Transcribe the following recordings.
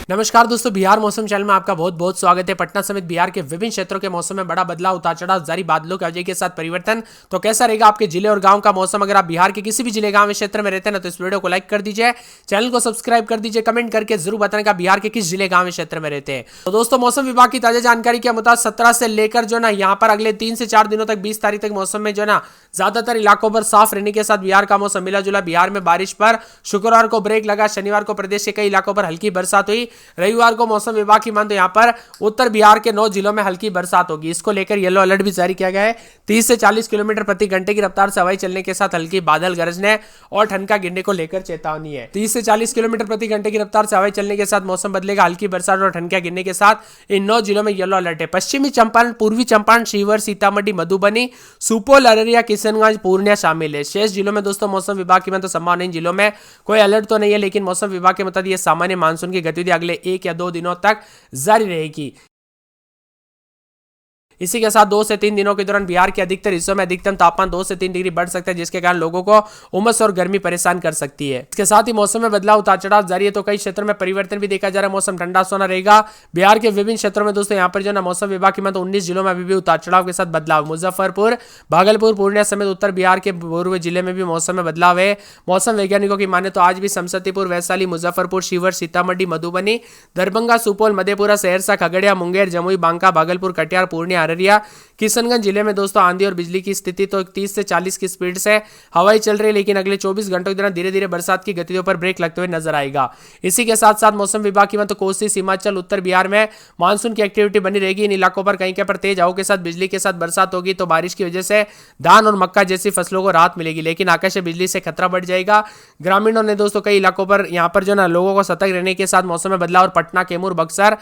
नमस्कार दोस्तों, बिहार मौसम चैनल में आपका बहुत बहुत स्वागत है। पटना समेत बिहार के विभिन्न क्षेत्रों के मौसम में बड़ा बदलाव, उतार चढ़ाव जारी, बादलों के वजह के साथ परिवर्तन। तो कैसा रहेगा आपके जिले और गांव का मौसम? अगर आप बिहार के किसी भी जिले गांव क्षेत्र में रहते हैं ना, तो इस वीडियो को लाइक कर दीजिए, चैनल को सब्सक्राइब कर दीजिए, कमेंट करके जरूर बताने का बिहार के किस जिले गांव क्षेत्र में रहते हैं। तो दोस्तों, मौसम विभाग की ताजा जानकारी के मुताबिक 17 से लेकर जो ना यहाँ पर अगले 3 से 4 दिनों तक 20 तारीख तक मौसम में जो ना ज्यादातर इलाकों पर साफ रहने के साथ बिहार का मौसम मिला जुला। बिहार में बारिश पर शुक्रवार को ब्रेक लगा, शनिवार को प्रदेश के कई इलाकों पर हल्की बरसात हुई। रविवार को मौसम विभाग की मान तो यहां पर उत्तर बिहार के 9 जिलों में हल्की बरसात होगी। इसको लेकर येलो अलर्ट भी जारी किया गया है। 30 से 40 किलोमीटर प्रति घंटे की रफ्तार से हवाई चलने के साथ हल्की बादल गरजने और ठनका गिरने को लेकर चेतावनी है। 30 से 40 किलोमीटर प्रति घंटे की रफ्तार से हवाई चलने के साथ मौसम बदलेगा, हल्की बरसात और ठनका गिरने के साथ इन 9 जिलों में येलो अलर्ट है। पश्चिमी चंपारण, पूर्वी चंपारण, शिवहर, सीतामढ़ी, मधुबनी, सुपौल, अररिया, किशनगंज, पूर्णिया शामिल है। शेष जिलों में दोस्तों मौसम विभाग की मान तो संभावना इन जिलों में कोई अलर्ट तो नहीं है, लेकिन मौसम विभाग के मुताबिक ये सामान्य मानसून की गतिविधि अगले 1 या 2 दिनों तक जारी रहेगी। इसी के साथ 2 से 3 दिनों के दौरान बिहार के अधिकतर हिस्सों में अधिकतम तापमान 2 से 3 डिग्री बढ़ सकता है, जिसके कारण लोगों को उमस और गर्मी परेशान कर सकती है। इसके साथ ही मौसम में बदलाव, उतार चढ़ाव जारी है, तो कई क्षेत्रों में परिवर्तन भी देखा जा रहा है। मौसम ठंडा सोना रहेगा। बिहार के विभिन्न क्षेत्रों में दोस्तों यहाँ पर जो ना मौसम विभाग की मतलब 19 जिलों में अभी भी उतार चढ़ाव के साथ बदलाव। मुजफ्फरपुर, भागलपुर, पूर्णिया समेत उत्तर बिहार के पूर्व जिले में भी मौसम में बदलाव है। मौसम वैज्ञानिकों की माने तो आज भी समस्तीपुर, वैशाली, मुजफ्फरपुर, शिवहर, सीतामढ़ी, मधुबनी, दरभंगा, सुपौल, मधेपुरा, सहरसा, खगड़िया, मुंगेर, जमुई, बांका, भागलपुर, कटिहार, पूर्णिया, अररिया, किशनगंज जिले में दोस्तों आंधी और बिजली की स्थिति तो 30 से 40 की स्पीड से हवाई चल रही है, लेकिन अगले 24 घंटों के दौरान धीरे धीरे बरसात की गतिविधियों पर ब्रेक लगते हुए नजर आएगा। इसी के साथ साथ मौसम विभाग की तो कोसी, सीमांचल, उत्तर बिहार में मानसून की एक्टिविटी बनी रहेगी। इन इलाकों पर कहीं कहीं पर तेज हवा के साथ बिजली के साथ बरसात होगी, तो बारिश की वजह से धान और मक्का जैसी फसलों को राहत मिलेगी, लेकिन आकाशीय बिजली से खतरा बढ़ जाएगा। ग्रामीणों ने दोस्तों कई इलाकों पर यहाँ पर जो ना लोगों को सतर्क रहने के साथ मौसम में बदलाव और पटना, कैमूर, बक्सर,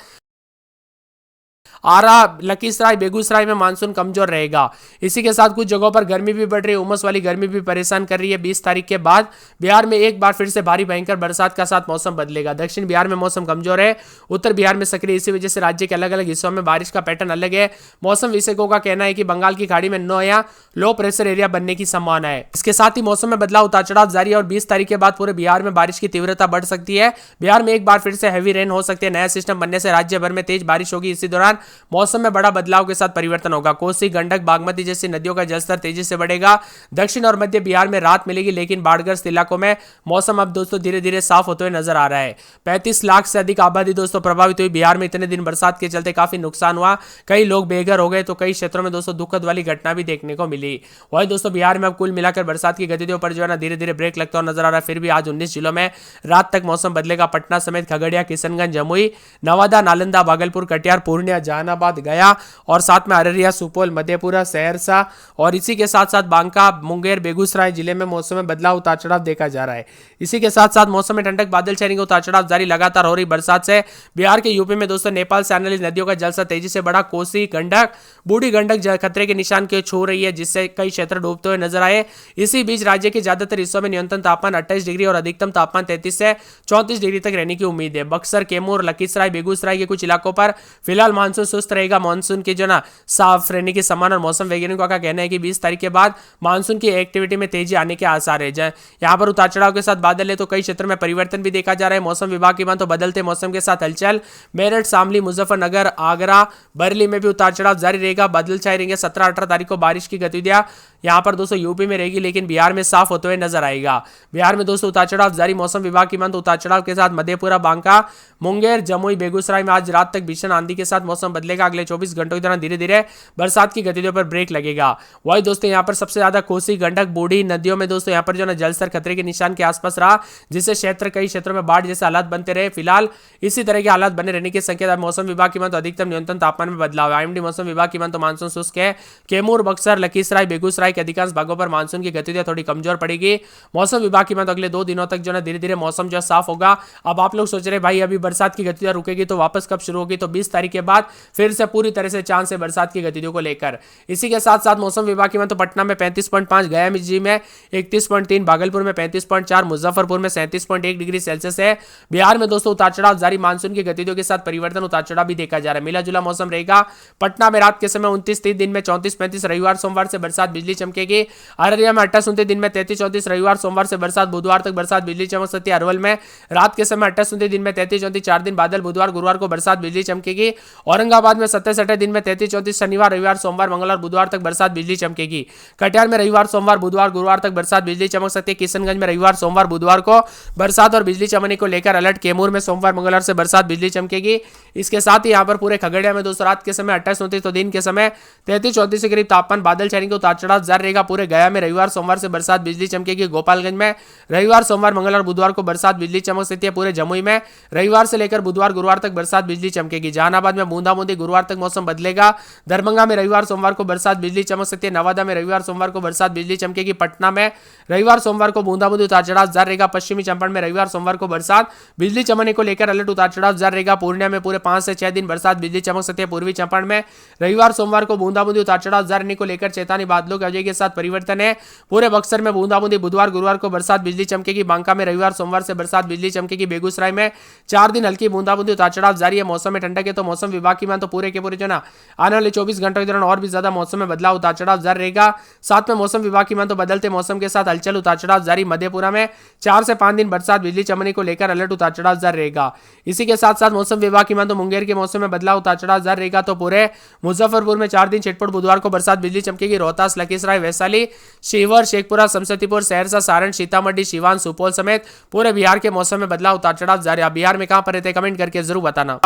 आरा, लखीसराय, बेगूसराय में मानसून कमजोर रहेगा। इसी के साथ कुछ जगहों पर गर्मी भी बढ़ रही है, उमस वाली गर्मी भी परेशान कर रही है। 20 तारीख के बाद बिहार में एक बार फिर से भारी भयंकर बरसात का साथ मौसम बदलेगा। दक्षिण बिहार में मौसम कमजोर है, उत्तर बिहार में सक्रिय, इसी वजह से राज्य के अलग अलग हिस्सों में बारिश का पैटर्न अलग है। मौसम विशेषज्ञों का कहना है कि बंगाल की खाड़ी में नया लो प्रेशर एरिया बनने की संभावना है। इसके साथ ही मौसम में बदलाव, उतार चढ़ाव जारी है और 20 तारीख के बाद पूरे बिहार में बारिश की तीव्रता बढ़ सकती है। बिहार में एक बार फिर से हैवी रेन हो सकती है। नया सिस्टम बनने से राज्य भर में तेज बारिश होगी। इसी दौरान मौसम में बड़ा बदलाव के साथ परिवर्तन होगा। कोसी, गंडक, बागमती जैसी नदियों का जलस्तर तेजी से बढ़ेगा। दक्षिण और मध्य बिहार में राहत मिलेगी, लेकिन बाढ़ग्रस्त इलाकों में मौसम अब दोस्तों धीरे धीरे साफ होते हुए नजर आ रहा है। 35 लाख से अधिक आबादी दोस्तों प्रभावित हुई। बिहार में इतने दिन बरसात के चलते काफी नुकसान हुआ, कई लोग बेघर हो गए, तो कई क्षेत्रों में दोस्तों दुखद वाली घटना भी देखने को मिली। वही दोस्तों बिहार में अब कुल मिलाकर बरसात की गतिविधियों पर जो है ना धीरे धीरे ब्रेक लगता हुआ नजर आ रहा है। फिर भी आज 19 जिलों में रात तक मौसम बदलेगा। पटना समेत खगड़िया, किशनगंज, जमुई, नवादा, नालंदा, भागलपुर, कटिहार, पूर्णिया, जहानाबाद, गया और साथ में अररिया, सुपौल, मधेपुरा, सहरसा और इसी के साथ साथ बांका, मुंगेर, बेगूसराय जिले में मौसम में बदलाव, उतार चढ़ाव देखा जा रहा है। इसी के साथ साथ मौसम में ठंडक, बादल छाने, उतार चढ़ाव जारी। लगातार हो रही बरसात से बिहार के यूपी में दोस्तों नेपाल से आने वाली नदियों का जलस्तर तेजी से बढ़ा। कोसी, गंडक, बूढ़ी गंडक खतरे के निशान के छू रही है, जिससे कई क्षेत्र डूबते हुए नजर आए। इसी बीच राज्य के ज्यादातर हिस्सों में न्यूनतम तापमान 28 डिग्री और अधिकतम तापमान 33 से 34 डिग्री तक रहने की उम्मीद है। बक्सर, कैमूर, लखीसराय, बेगूसराय के कुछ इलाकों पर फिलहाल मानसून सुस्त रहेगा। मानसून की जो ना साफ रहने की संभावना, और मौसम वैज्ञानिकों का कहना है कि 20 तारीख के बाद मानसून की एक्टिविटी में तेजी आने के आसार है। यहां पर उतार चढ़ाव के साथ बादल है, तो कई क्षेत्रों में परिवर्तन भी देखा जा रहा है। मौसम विभाग की बात तो बदलते मौसम के साथ हलचल। मेरठ, शामली, मुजफ्फरनगर, आगरा, बरेली में भी उतार चढ़ाव जारी रहेगा। बादल छाए रहेंगे। 17-18 तारीख को बारिश की गतिविधियां यहां पर दोस्तों यूपी में रहेगी, लेकिन बिहार में साफ होते हुए नजर आएगा। बिहार में दोस्तों उतार चढ़ाव जारी। मौसम विभाग की बात उतार चढ़ाव के साथ मधेपुरा, बांका, मुंगेर, जमुई, बेगूसराय में आज रात तक भीषण आंधी के साथ मौसम बदलेगा। अगले 24 घंटों के दौरान धीरे धीरे बरसात की गतिविधियों पर ब्रेक लगेगा। वही दोस्तों यहाँ पर सबसे ज्यादा कोसी, गंडक, बूढ़ी नदियों में दोस्तों यहाँ पर जो ना जलस्तर खतरे के निशान के आसपास रहा, जिससे कई क्षेत्रों में बाढ़ जैसे हालात बनते रहे। फिलहाल इसी तरह के हालात बने रहने के संकेत। मौसम विभाग की बात अधिकतम न्यूनतम तापमान में बदलाव। आईएमडी मौसम विभाग की बात तो मानसून शुष्क है। कैमूर, बक्सर, लखीसराय, बेगूसराय के अधिकांश भागों पर मानसून की गतिविधियां थोड़ी कमजोर पड़ेगी। मौसम विभाग की बात अगले 2 दिनों तक जो है धीरे धीरे मौसम जो साफ होगा। अब आप लोग सोच रहे भाई अभी बरसात की गतिविधियां रुकेगी तो वापस कब शुरू होगी? तो 20 तारीख के बाद फिर से पूरी तरह से चांद से बरसात की गतिविधियों को लेकर। इसी के साथ साथ मौसम विभाग की तो पटना में 35.5, गया में 31.3, भागलपुर में 35.4, मुजफ्फरपुर में 37.1 डिग्री सेल्सियस है। बिहार में दोस्तों उतार चढ़ाव जारी, मानसून की गतिविधियों के साथ परिवर्तन, उतार चढ़ाव भी देखा जा रहा है। मिला जुला मौसम रहेगा। पटना में रात के समय 29-30, दिन में 34-35, रविवार सोमवार से बरसात बिजली चमकेगी। अररिया में 28-29, दिन में 33-34, रविवार सोमवार से बरसात, बुधवार तक बरसात बिजली चमक सकती है। अरवल में रात के समय 28-29, दिन में 33-34, 4 दिन बादल, बुधवार गुरुवार को बरसात बिजली चमकेगी। औरंगाबाद में 27-28, दिन में 33-34, शनिवार रविवार सोमवार मंगलवार बुधवार तक बरसात बिजली चमकेगी। कटिहार में रविवार सोमवार बुधवार गुरुवार तक बरसात बिजली चमक सकती है। किशनगंज में रविवार सोमवार बुधवार को बरसात और बिजली चमकने को लेकर अलर्ट। कैमूर में सोमवार मंगलवार से बरसात बिजली चमकेगी। इसके साथ ही यहाँ पर पूरे खगड़िया में दोस्तों रात के समय 28-29, तो दिन के समय 33-34 के करीब तापमान, बादल छाएंगे, उतार चढ़ाव जारी रहेगा। पूरे गया में रविवार सोमवार से बरसात बिजली चमकेगी। गोपालगंज में रविवार सोमवार मंगलवार बुधवार को बरसात बिजली चमक सकती है। पूरे जमुई में रविवार से लेकर बुधवार गुरुवार तक बरसात बिजली चमकेगी। जहानाबाद में बूंदाबूंदी, गुरुवार तक मौसम बदलेगा। दरभंगा में रविवार सोमवार को बरसात बिजली चमक सकती है। नवादा में रविवार सोमवार को बरसात बिजली चमकेगी। पटना में रविवार सोमवार को बूंदाबूंदी, उतार चढ़ाव जारी रहेगा। पश्चिमी चंपारण में रविवार सोमवार को बरसात बिजली चमकने को लेकर अलर्ट, उतार चढ़ाव जारी रहेगा। पूर्णिया में पूरे 5 से 6 दिन बरसात बिजली चमक सकती है। पूर्वी चंपारण में रविवार सोमवार को बूंदाबूंदी, उतार चढ़ाव जारी रहने को लेकर चेतावनी, बादलों की अवधि के साथ परिवर्तन है। पूरे बक्सर में बूंदाबूंदी, बुधवार गुरुवार को बरसात बिजली चमकेगी। बांका में रविवार सोमवार से बरसात बिजली चमकेगी। बेगूसराय में 4 दिन हल्की बूंदाबूंदी, उतार चढ़ाव जारी है। मौसम में ठंडक है, तो मौसम विभाग की तो पूरे के पूरे जो ना आने वाले 24 घंटों के दौरान और भी ज्यादा मौसम में बदलाव, उतार चढ़ाव जारी रहेगा। साथ में मौसम विभाग की तो बदलते मौसम के साथ हलचल, उतार चढ़ाव जारी। मधेपुरा में 4 से 5 दिन बरसात बिजली चमकने को लेकर अलर्ट, उतार चढ़ाव जारी रहेगा। इसी के साथ साथ मौसम विभाग की तो मुंगेर के मौसम में बदलाव, उतार चढ़ाव जारी रहेगा। तो पूरे मुजफ्फरपुर में 4 दिन छिटपुट बुधवार को बरसात बिजली चमकेगी। रोहतास, लखीसराय, वैशाली, शिवहर, शेखपुरा, समस्तीपुर, सहरसा, सारण, सीतामढ़ी, सिवान, सुपौल समेत पूरे बिहार के मौसम में बदलाव, उतार चढ़ाव जारी। आप बिहार में कहां पर रहते हैं कमेंट करके जरूर बताना।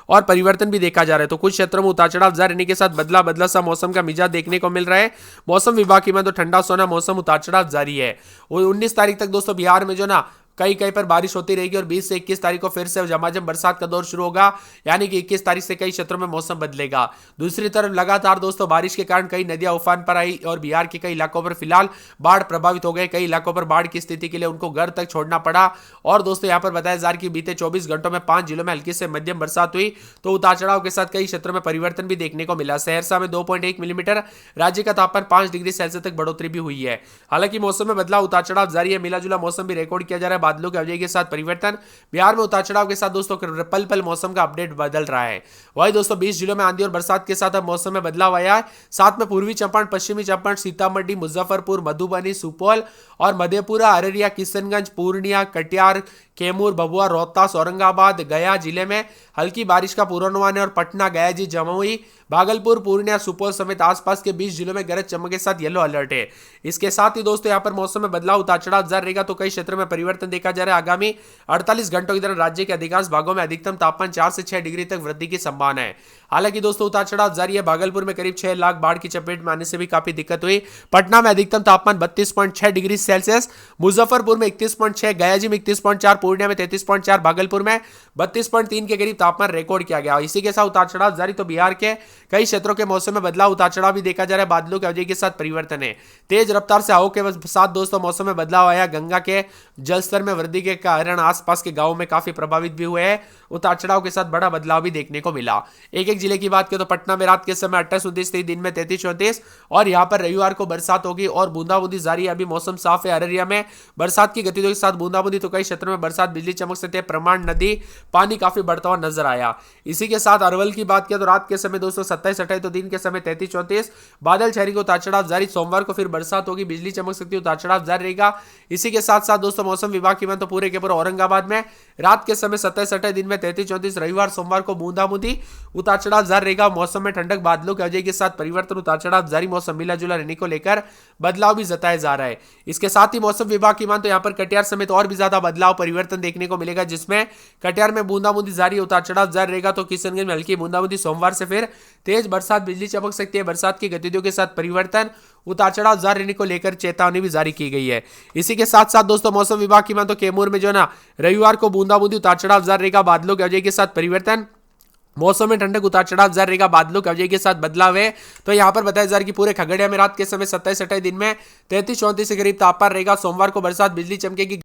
और परिवर्तन भी देखा जा रहा है, तो कुछ क्षेत्रों में उतार चढ़ाव जारी रहने के साथ बदला बदला सा मौसम का मिजाज देखने को मिल रहा है। मौसम विभाग की तो ठंडा सोना मौसम, उतार चढ़ाव जारी है। 19 तारीख तक दोस्तों बिहार में जो ना कई कई पर बारिश होती रहेगी और 20 से 21 तारीख को फिर से झमाझम बरसात का दौर शुरू होगा, यानी कि 21 तारीख से कई क्षेत्रों में मौसम बदलेगा। दूसरी तरफ लगातार दोस्तों बारिश के कारण कई नदियां उफान पर आई और बिहार के कई इलाकों पर फिलहाल बाढ़ प्रभावित हो गए। कई इलाकों पर बाढ़ की स्थिति के लिए उनको घर तक छोड़ना पड़ा। और दोस्तों यहाँ पर बताया जा रहा है कि बीते 24 घंटों में 5 जिलों में हल्की से मध्यम बरसात हुई, तो उतार चढ़ाव के साथ कई क्षेत्रों में परिवर्तन भी देखने को मिला। सहरसा में 2.1 मिलीमीटर, राज्य का तापमान 5 डिग्री सेल्सियस तक बढ़ोतरी भी हुई है। हालांकि मौसम में बदलाव, उतार चढ़ाव जारी है। मिला जुला मौसम भी रिकॉर्ड किया जा रहा है। बादलों की अवधि के साथ परिवर्तन, बिहार में उतार चढ़ाव के साथ दोस्तों पल पल मौसम का अपडेट बदल रहा है। वही दोस्तों 20 जिलों में आंधी और बरसात के साथ अब मौसम में बदलाव आया है। साथ में पूर्वी चंपारण, पश्चिमी चंपारण, सीतामढ़ी, मुजफ्फरपुर, मधुबनी, सुपौल और मधेपुरा, अररिया, किशनगंज, पूर्णिया, कटिहार, कैमूर, भभुआ, रोहतास, औरंगाबाद, गया जिले में हल्की बारिश का पूर्वानुमान है। और पटना, गया जी, जमुई, भागलपुर, पूर्णिया, सुपौल समेत आसपास के 20 जिलों में गरज चमक के साथ येलो अलर्ट है। इसके साथ ही दोस्तों यहाँ पर मौसम में बदलाव, उतार चढ़ाव जारी रहेगा, तो कई क्षेत्रों में परिवर्तन देखा जा रहा है। आगामी 48 घंटों के दौरान राज्य के अधिकांश भागों में अधिकतम तापमान 4 से 6 डिग्री तक वृद्धि की संभावना है। हालांकि दोस्तों उतार चढ़ाव जारी है। भागलपुर में करीब 6 लाख बाढ़ की चपेट में आने से भी काफी दिक्कत हुई। पटना में अधिकतम तापमान 32.6 डिग्री सेल्सियस, मुजफ्फरपुर में 31.6, गया जी में 31.4, पूर्णिया में 33.4, भागलपुर में 32.3 के करीब तापमान रिकॉर्ड किया गया। इसी के साथ उतार चढ़ाव जारी, तो बिहार के कई क्षेत्रों के मौसम में बदलाव, उतार चढ़ाव भी देखा जा रहा है। बादलों की अवधि के साथ परिवर्तन है। तेज रफ्तार से हवाओं के साथ दोस्तों मौसम में बदलाव आया। गंगा के जलस्तर में वृद्धि के कारण आसपास के गांवों में काफी प्रभावित भी हुए हैं। उतार चढ़ाव के साथ बड़ा बदलाव भी देखने को मिला। एक एक जिले की बात करें तो पटना में रात के समय 28-29, दिन में 33-34 और यहां पर रविवार को बरसात होगी और बूंदाबूंदी जारी है। अभी मौसम साफ है। अररिया में बरसात की गतिविधियों के साथ बूंदाबूंदी, तो कई क्षेत्रों में बरसात बिजली चमक सकती है। प्रमाण नदी पानी काफी बढ़ता हुआ नजर आया। इसी के साथ अरवल की बात करें तो रात के समय दोस्तों 27-28, तो दिन के समय 33-34, बादल छाएंगे, उतार चढ़ाव जारी। सोमवार को फिर बरसात होगी, बिजली चमक सकती है, उतार चढ़ाव जारी रहेगा। इसी के साथ साथ दोस्तों मौसम विभाग की तो पूरे के पूरे औरंगाबाद में रात के समय 27-28, दिन में 33-34, रविवार सोमवार को बूंदाबूंदी, उतार चढ़ाव जारी रहेगा। मौसम में ठंडक, बादलों की वजह के साथ परिवर्तन, उतार चढ़ाव जारी। मौसम मिला जुला रहने को लेकर बदलाव भी जताया जा रहा है। इसके साथ ही मौसम विभाग की तो यहाँ पर कटिहार समेत और भी ज्यादा बदलाव परिवर्तन देखने को मिलेगा, जिसमें कटिहार में बूंदाबूंदी जारी, उतार चढ़ाव जारी रहेगा। तो किशनगंज में हल्की बूंदाबूंदी, सोमवार से फिर तेज बरसात बिजली चमक सकती है। बरसात की गतिविधियों के साथ परिवर्तन, उतार चढ़ाव जारी रहने को लेकर चेतावनी भी जारी की गई है। इसी के साथ साथ दोस्तों मौसम विभाग की तो कैमूर में जो ना रविवार को बूंदाबूंदी, उतार चढ़ाव जारी रहेगा। बादलों की वजह के साथ परिवर्तन, मौसम में ठंडक, उतार चढ़ाव जारी रहेगा। बादलों की वजह के साथ बदलाव है। तो यहां पर बताया जा रहा है कि पूरे खगड़िया में रात के समय 27-28, दिन में 33-34 के करीब तापमान रहेगा। सोमवार को बरसात बिजली चमकेगी।